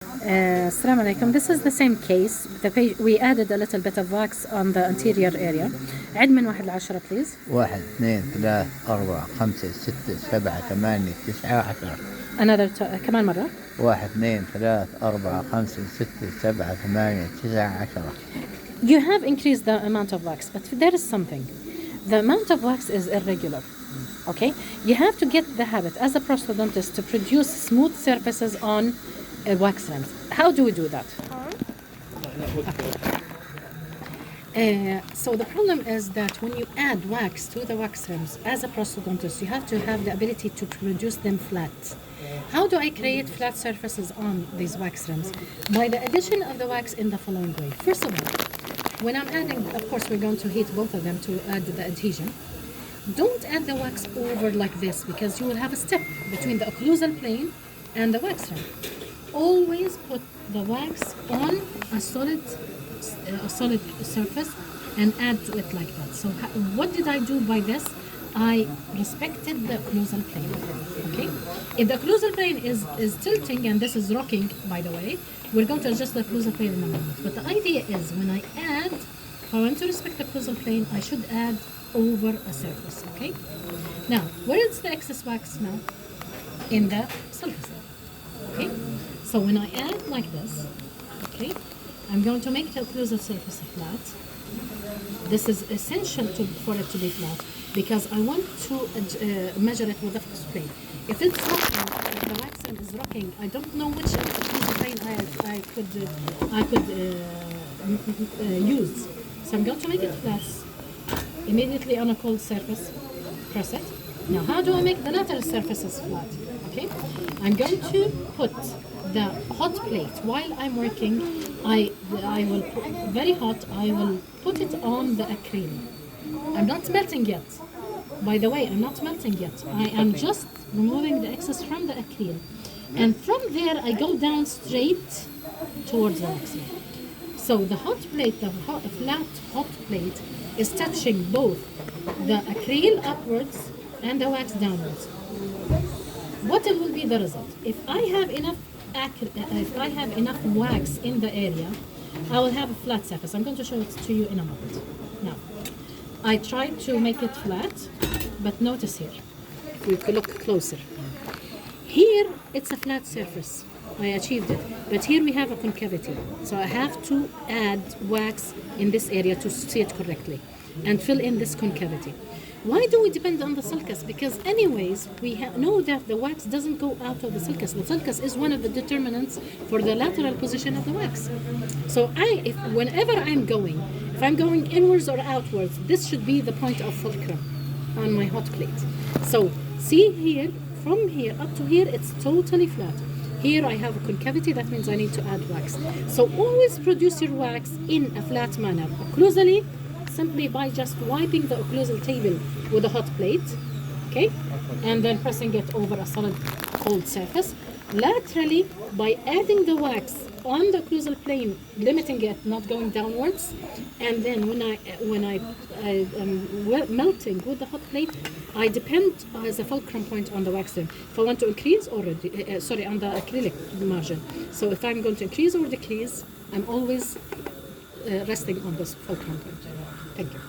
Assalamu alaikum. This is the same case. We added a little bit of wax on the anterior area. عد من 1 ل 10 please. 1 2 3 4 5 6 7 8 9 10. Another كمان مرة. 1 2 3 4 5 6 7 8 9 10. You have increased the amount of wax, but there is something. The amount of wax is irregular. Okay? You have to get the habit as a prosthodontist to produce smooth surfaces on wax rims. How do we do that? So the problem is that when you add wax to the wax rims as a prosthodontist, you have to have the ability to produce them flat. How do I create flat surfaces on these wax rims? By the addition of the wax in the following way. First of all, when I'm adding, of course, we're going to heat both of them to add the adhesion. Don't add the wax over like this because you will have a step between the occlusal plane and the wax rim. Always put the wax on a solid surface and add to it like that. So what did I do by this? I respected the occlusal plane. Okay? If the occlusal plane is tilting and this is rocking, by the way, we're going to adjust the occlusal plane in a moment. But the idea is when I add, if I want to respect the occlusal plane, I should add over a surface. Okay? Now, where is the excess wax now? In the surface. Okay? So when I add like this, okay, I'm going to make the occlusal surface flat. This is essential for it to be flat because I want to measure it with the fixed plane. If it's rocking, if the wax end is rocking, I don't know which occlusal plane I could use. So I'm going to make it flat immediately on a cold surface. Press it. Now, how do I make the lateral surfaces flat? Okay, I'm going to put the hot plate while I'm working. I will put very hot. I will put it on the acrylic. I'm not melting yet. By the way, I'm not melting yet. I am just removing the excess from the acrylic, and from there I go down straight towards the waxing. So the hot plate, flat hot plate, is touching both the acrylic upwards and the wax downwards. What will be the result? If I have enough wax in the area, I will have a flat surface. I'm going to show it to you in a moment. Now, I tried to make it flat, but notice here, if we could look closer. Here, it's a flat surface. I achieved it. But here we have a concavity. So I have to add wax in this area to see it correctly and fill in this concavity. Why do we depend on the sulcus? Because anyways, we know that the wax doesn't go out of the sulcus. The sulcus is one of the determinants for the lateral position of the wax. So whenever I'm going, if I'm going inwards or outwards, this should be the point of fulcrum on my hot plate. So see here, from here up to here, it's totally flat. Here I have a concavity, that means I need to add wax. So always produce your wax in a flat manner. Occlusally, simply by just wiping the occlusal table with a hot plate, okay, and then pressing it over a solid cold surface. Laterally, by adding the wax on the occlusal plane, limiting it, not going downwards, and then when I am melting with the hot plate, I depend as a fulcrum point on the wax rim. If I want to increase or on the acrylic margin. So if I'm going to increase or decrease, I'm always resting on this fulcrum point. Thank you.